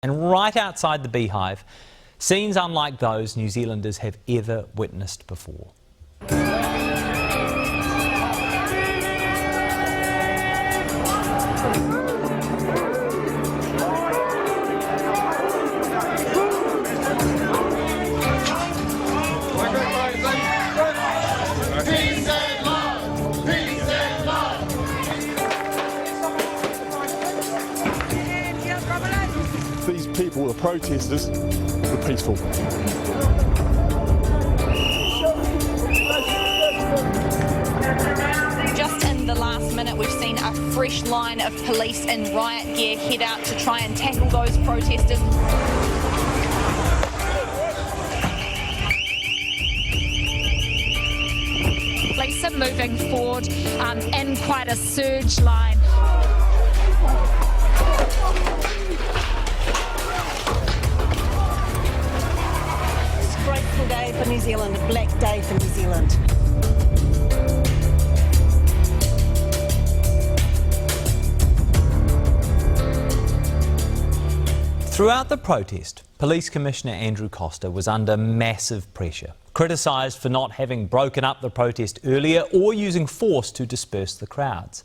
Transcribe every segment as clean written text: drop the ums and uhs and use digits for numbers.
And right outside the Beehive, scenes unlike those New Zealanders have ever witnessed before. These people, the protesters, were peaceful. Just in the last minute, we've seen a fresh line of police in riot gear head out to try and tackle those protesters. Police are moving forward in quite a surge line. Disgraceful day for New Zealand, a black day for New Zealand. Throughout the protest, Police Commissioner Andrew Coster was under massive pressure, criticised for not having broken up the protest earlier or using force to disperse the crowds.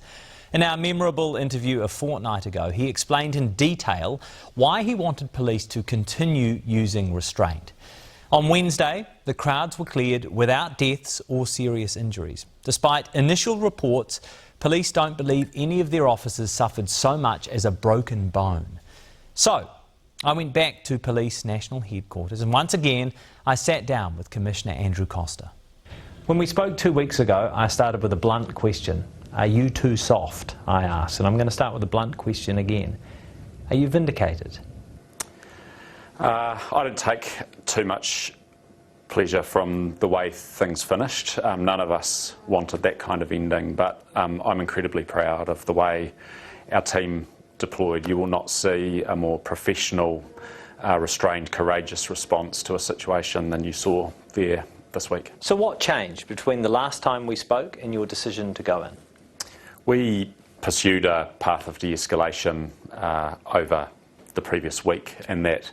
In our memorable interview a fortnight ago, he explained in detail why he wanted police to continue using restraint. On Wednesday, the crowds were cleared without deaths or serious injuries. Despite initial reports, police don't believe any of their officers suffered so much as a broken bone. So, I went back to Police National Headquarters and once again I sat down with Commissioner Andrew Coster. When we spoke 2 weeks ago, I started with a blunt question. Are you too soft? I asked, and I'm going to start with a blunt question again. Are you vindicated? I didn't take too much pleasure from the way things finished. None of us wanted that kind of ending, but I'm incredibly proud of the way our team deployed. You will not see a more professional, restrained, courageous response to a situation than you saw there this week. So what changed between the last time we spoke and your decision to go in? We pursued a path of de-escalation over the previous week, and that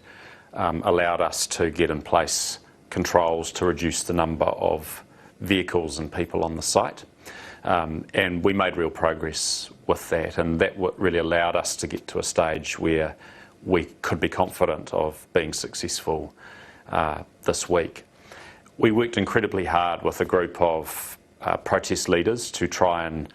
allowed us to get in place controls to reduce the number of vehicles and people on the site. And we made real progress with that, and that really allowed us to get to a stage where we could be confident of being successful this week. We worked incredibly hard with a group of protest leaders to try and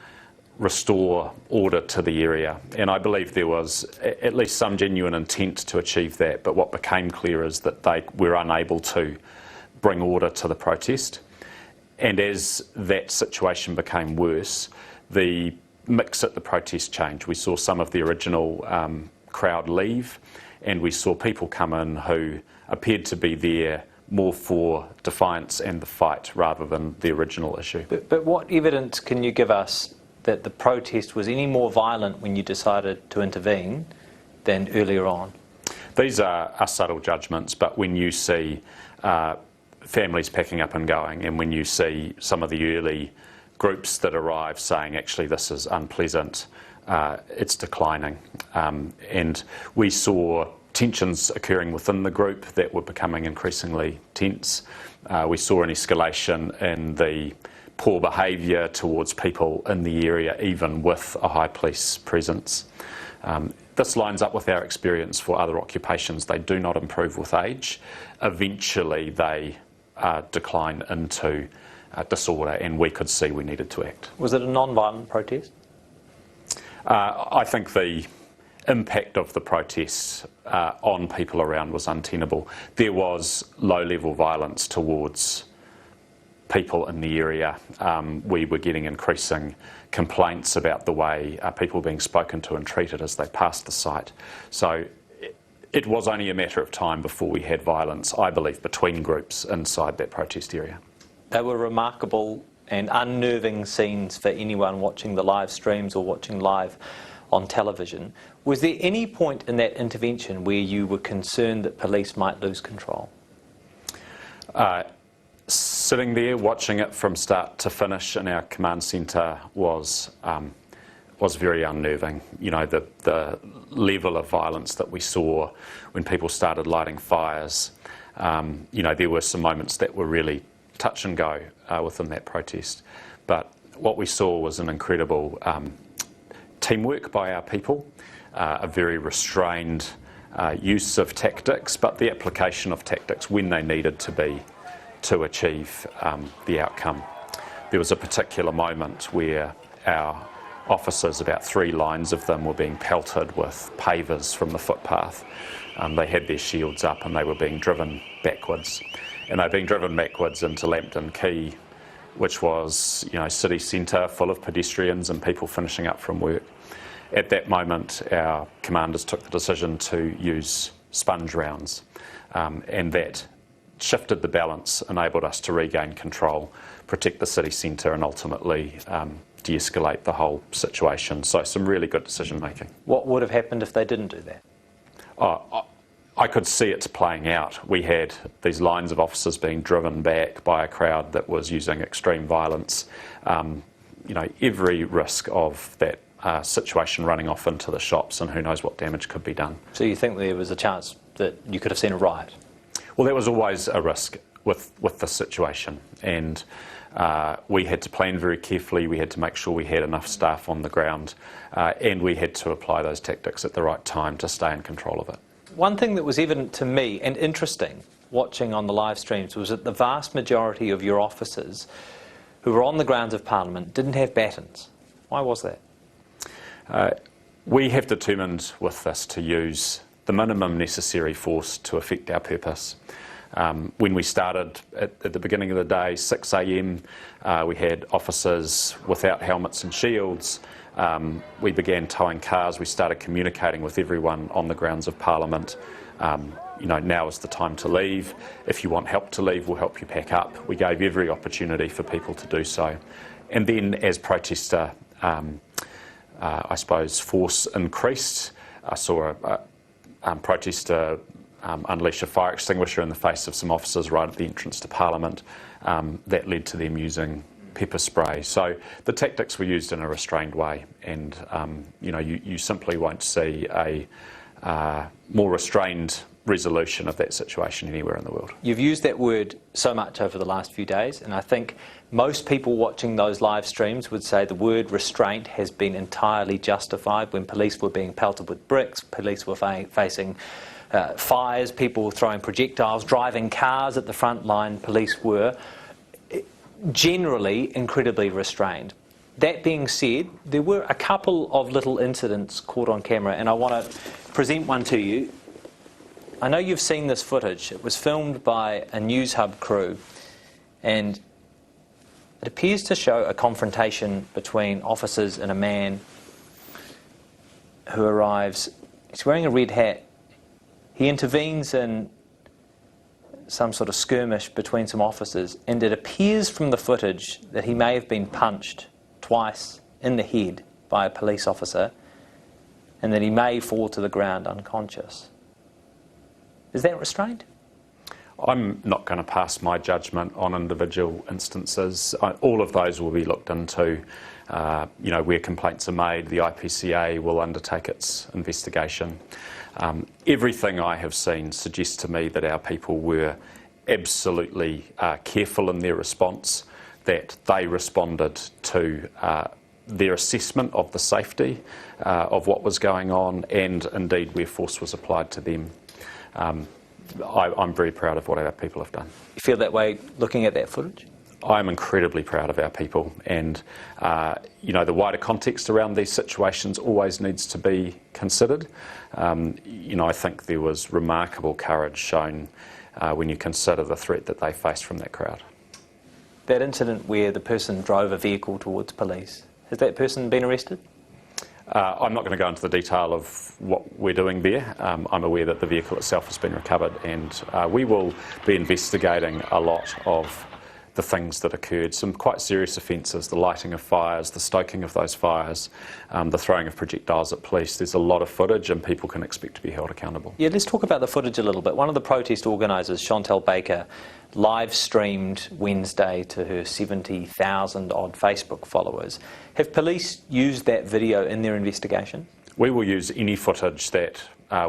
restore order to the area, and I believe there was at least some genuine intent to achieve that, but what became clear is that they were unable to bring order to the protest. And as that situation became worse, the mix at the protest changed. We saw some of the original crowd leave, and we saw people come in who appeared to be there more for defiance and the fight rather than the original issue. But what evidence can you give us that the protest was any more violent when you decided to intervene than earlier on? These are subtle judgments, but when you see families packing up and going, and when you see some of the early groups that arrive saying actually this is unpleasant, it's declining. And we saw tensions occurring within the group that were becoming increasingly tense. We saw an escalation in the poor behaviour towards people in the area, even with a high police presence. This lines up with our experience for other occupations. They do not improve with age. Eventually they decline into disorder, and we could see we needed to act. Was it a non-violent protest? I think the impact of the protests on people around was untenable. There was low-level violence towards people in the area. We were getting increasing complaints about the way people were being spoken to and treated as they passed the site. So it was only a matter of time before we had violence, I believe, between groups inside that protest area. They were remarkable and unnerving scenes for anyone watching the live streams or watching live on television. Was there any point in that intervention where you were concerned that police might lose control? Sitting there watching it from start to finish in our command centre was was very unnerving. You know, the level of violence that we saw when people started lighting fires. You know, there were some moments that were really touch and go within that protest. But what we saw was an incredible teamwork by our people, a very restrained use of tactics, but the application of tactics when they needed to be to achieve the outcome. There was a particular moment where our officers, about 3 lines of them, were being pelted with pavers from the footpath. They had their shields up and they were being driven backwards. And they were being driven backwards into Lambton Quay, which was, you know, city centre full of pedestrians and people finishing up from work. At that moment, our commanders took the decision to use sponge rounds, and that shifted the balance, enabled us to regain control, protect the city centre and ultimately de-escalate the whole situation. So some really good decision making. What would have happened if they didn't do that? I could see it playing out. We had these lines of officers being driven back by a crowd that was using extreme violence. You know, every risk of that situation running off into the shops, and who knows what damage could be done. So you think there was a chance that you could have seen a riot? Well, there was always a risk with this situation, and we had to plan very carefully. We had to make sure we had enough staff on the ground, and we had to apply those tactics at the right time to stay in control of it. One thing that was evident to me and interesting watching on the live streams was that the vast majority of your officers who were on the grounds of Parliament didn't have batons. Why was that? We have determined with this to use the minimum necessary force to effect our purpose. When we started at the beginning of the day, 6 a.m, we had officers without helmets and shields. We began towing cars. We started communicating with everyone on the grounds of Parliament. You know, now is the time to leave. If you want help to leave, we'll help you pack up. We gave every opportunity for people to do so. And then as protester, I suppose, force increased, I saw a protester unleash a fire extinguisher in the face of some officers right at the entrance to Parliament. That led to them using pepper spray. So the tactics were used in a restrained way, and you know, you simply won't see a more restrained resolution of that situation anywhere in the world. You've used that word so much over the last few days, and I think most people watching those live streams would say the word restraint has been entirely justified. When police were being pelted with bricks, police were facing fires, people were throwing projectiles, driving cars at the front line, police were generally incredibly restrained. That being said, there were a couple of little incidents caught on camera, and I want to present one to you. I know you've seen this footage. It was filmed by a News Hub crew, and it appears to show a confrontation between officers and a man who arrives. He's wearing a red hat. He intervenes in some sort of skirmish between some officers, and it appears from the footage that he may have been punched twice in the head by a police officer, and that he may fall to the ground unconscious. Is that restraint? I'm not going to pass my judgment on individual instances. All of those will be looked into. You know, where complaints are made, the IPCA will undertake its investigation. Everything I have seen suggests to me that our people were absolutely careful in their response, that they responded to their assessment of the safety of what was going on, and indeed where force was applied to them. I'm very proud of what our people have done. You feel that way looking at that footage? I'm incredibly proud of our people, and you know, the wider context around these situations always needs to be considered. You know, I think there was remarkable courage shown when you consider the threat that they faced from that crowd. That incident where the person drove a vehicle towards police, has that person been arrested? I'm not going to go into the detail of what we're doing there. I'm aware that the vehicle itself has been recovered, and we will be investigating a lot of the things that occurred, some quite serious offences, the lighting of fires, the stoking of those fires, the throwing of projectiles at police. There's a lot of footage and people can expect to be held accountable. Yeah, let's talk about the footage a little bit. One of the protest organisers, Chantel Baker, live streamed Wednesday to her 70,000 odd Facebook followers. Have police used that video in their investigation? We will use any footage that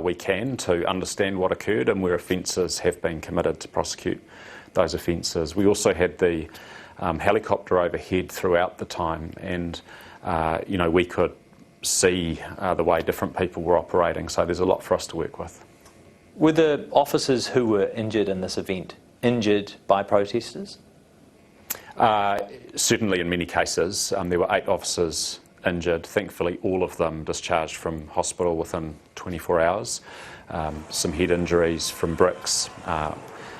we can to understand what occurred and where offences have been committed to prosecute those offences. We also had the helicopter overhead throughout the time, and we could see the way different people were operating, so there's a lot for us to work with. Were the officers who were injured in this event injured by protesters? Certainly in many cases. There were 8 officers injured, thankfully all of them discharged from hospital within 24 hours. Some head injuries from bricks,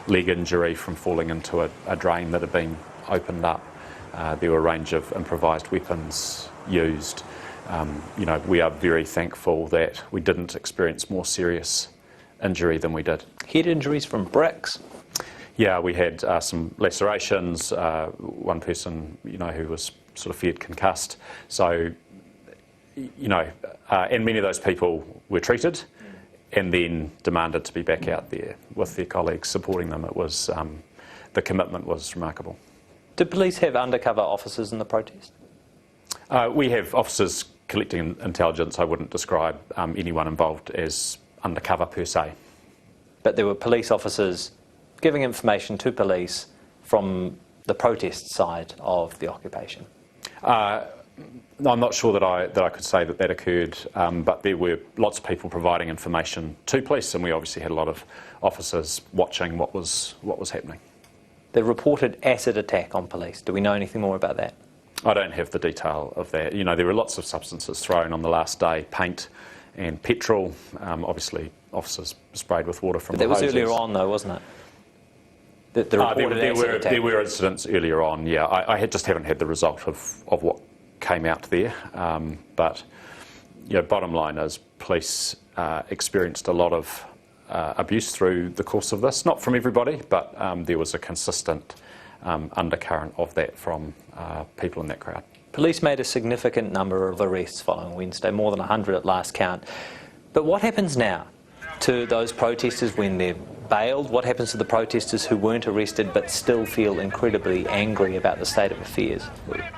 leg injury from falling into a drain that had been opened up. There were a range of improvised weapons used. We are very thankful that we didn't experience more serious injury than we did. Head injuries from bricks? Yeah, we had some lacerations, one person, who was sort of feared concussed. So, and many of those people were treated and then demanded to be back out there with their colleagues supporting them. It was, the commitment was remarkable. Did police have undercover officers in the protest? We have officers collecting intelligence. I wouldn't describe anyone involved as undercover per se. But there were police officers giving information to police from the protest side of the occupation? No, I'm not sure that I could say that occurred, but there were lots of people providing information to police, and we obviously had a lot of officers watching what was happening. The reported acid attack on police, do we know anything more about that? I don't have the detail of that. There were lots of substances thrown on the last day, paint and petrol. Obviously, officers sprayed with water from the hoses. That was earlier on, though, wasn't it? There were incidents earlier on, yeah. I just haven't had the result of what came out there. But bottom line is police experienced a lot of abuse through the course of this. Not from everybody, but there was a consistent undercurrent of that from people in that crowd. Police made a significant number of arrests following Wednesday, more than 100 at last count. But what happens now to those protesters when they're bailed? What happens to the protesters who weren't arrested but still feel incredibly angry about the state of affairs?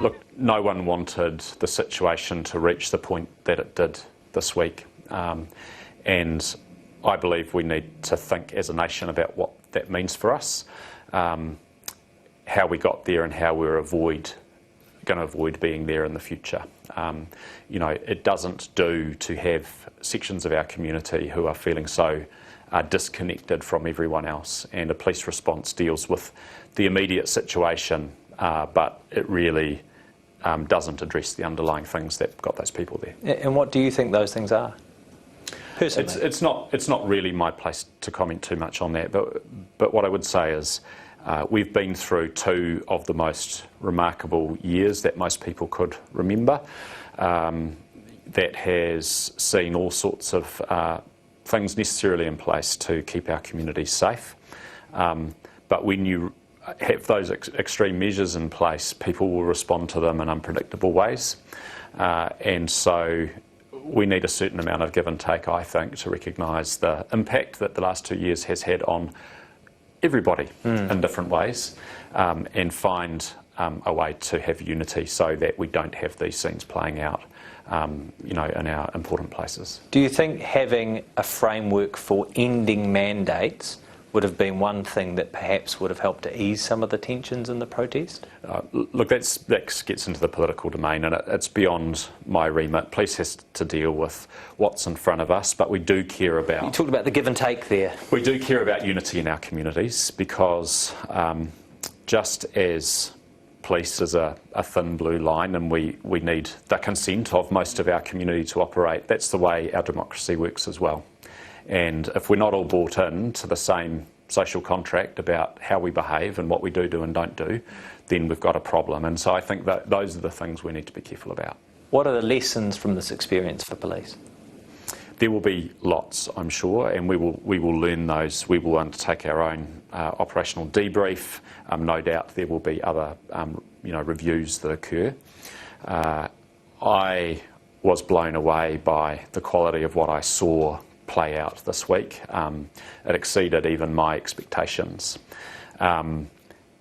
Look, no one wanted the situation to reach the point that it did this week. And I believe we need to think as a nation about what that means for us, how we got there and how we're going to avoid being there in the future. It doesn't do to have sections of our community who are feeling so disconnected from everyone else, and a police response deals with the immediate situation, but it really doesn't address the underlying things that got those people there. And what do you think those things are? Personally? It's not really my place to comment too much on that, but what I would say is we've been through 2 of the most remarkable years that most people could remember. That has seen all sorts of things necessarily in place to keep our communities safe. But when you have those extreme measures in place, people will respond to them in unpredictable ways. And so we need a certain amount of give and take, I think, to recognise the impact that the last 2 years has had on everybody in different ways, and find a way to have unity so that we don't have these scenes playing out in our important places. Do you think having a framework for ending mandates would have been one thing that perhaps would have helped to ease some of the tensions in the protest? Look, that gets into the political domain, and it's beyond my remit. Police has to deal with what's in front of us, but we do care about... You talked about the give and take there. We do care about unity in our communities, because just as police is a thin blue line and we need the consent of most of our community to operate, that's the way our democracy works as well. And if we're not all bought in to the same social contract about how we behave and what we do and don't do, then we've got a problem. And so I think that those are the things we need to be careful about. What are the lessons from this experience for police? There will be lots, I'm sure, and we will learn those. We will undertake our own operational debrief. No doubt there will be other reviews that occur. I was blown away by the quality of what I saw play out this week. It exceeded even my expectations.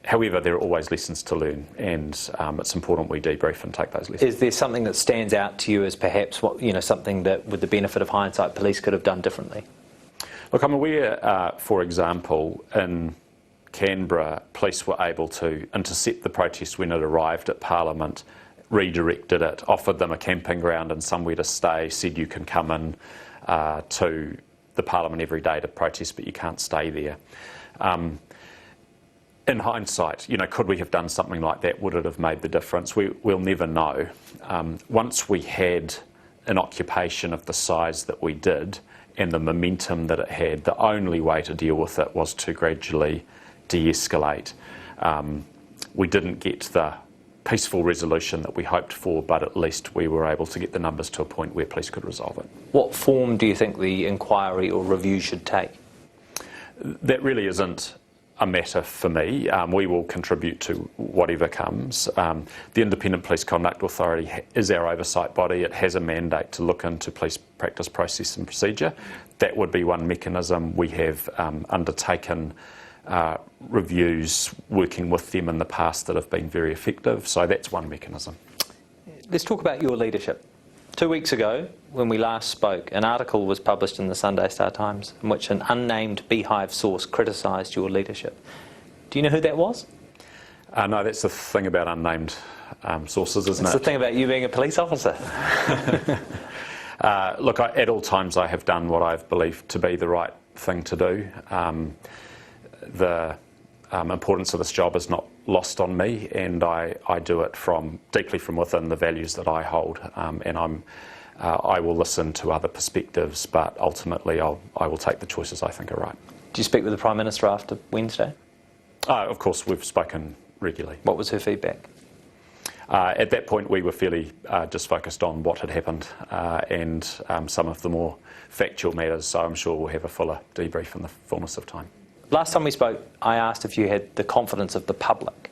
However, there are always lessons to learn, and it's important we debrief and take those lessons. Is there something that stands out to you as perhaps something that, with the benefit of hindsight, police could have done differently? Look, I'm aware, for example, in Canberra, police were able to intercept the protest when it arrived at Parliament, redirected it, offered them a camping ground and somewhere to stay, said you can come in to the Parliament every day to protest, but you can't stay there. In hindsight, could we have done something like that? Would it have made the difference? We'll never know. Once we had an occupation of the size that we did and the momentum that it had, the only way to deal with it was to gradually de-escalate. We didn't get the peaceful resolution that we hoped for, but at least we were able to get the numbers to a point where police could resolve it. What form do you think the inquiry or review should take? That really isn't a matter for me. We will contribute to whatever comes. The Independent Police Conduct Authority is our oversight body. It has a mandate to look into police practice, process and procedure. That would be one mechanism. We have undertaken reviews working with them in the past that have been very effective, so that's one mechanism. Let's talk about your leadership. 2 weeks ago, when we last spoke, an article was published in the Sunday Star Times in which an unnamed Beehive source criticised your leadership. Do you know who that was? No, that's the thing about unnamed sources, isn't it? It's the thing about you being a police officer. Look, at all times I have done what I've believed to be the right thing to do. The importance of this job is not lost on me, and I do it deeply from within the values that I hold, and I will listen to other perspectives, but ultimately I will take the choices I think are right. Do you speak with the Prime Minister after Wednesday? Of course, we've spoken regularly. What was her feedback? At that point we were fairly just focused on what had happened and some of the more factual matters, so I'm sure we'll have a fuller debrief in the fullness of time. Last time we spoke, I asked if you had the confidence of the public,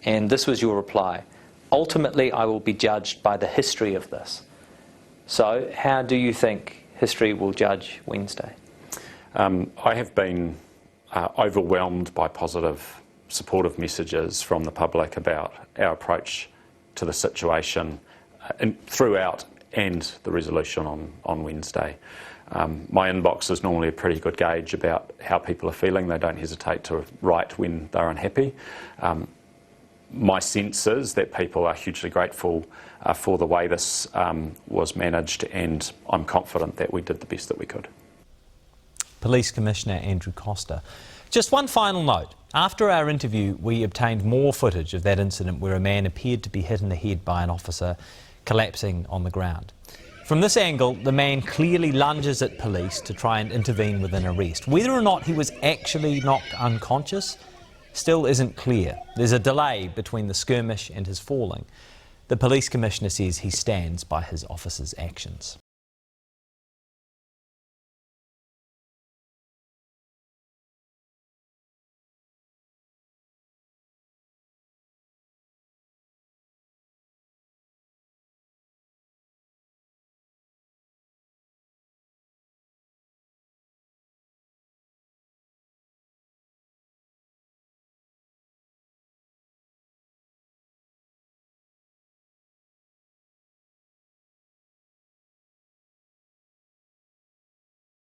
and this was your reply. Ultimately, I will be judged by the history of this. So, how do you think history will judge Wednesday? I have been overwhelmed by positive, supportive messages from the public about our approach to the situation throughout and the resolution on Wednesday. My inbox is normally a pretty good gauge about how people are feeling. They don't hesitate to write when they're unhappy. My sense is that people are hugely grateful for the way this was managed, and I'm confident that we did the best that we could. Police Commissioner Andrew Coster. Just one final note. After our interview, we obtained more footage of that incident where a man appeared to be hit in the head by an officer collapsing on the ground. From this angle, the man clearly lunges at police to try and intervene with an arrest. Whether or not he was actually knocked unconscious still isn't clear. There's a delay between the skirmish and his falling. The Police Commissioner says he stands by his officer's actions.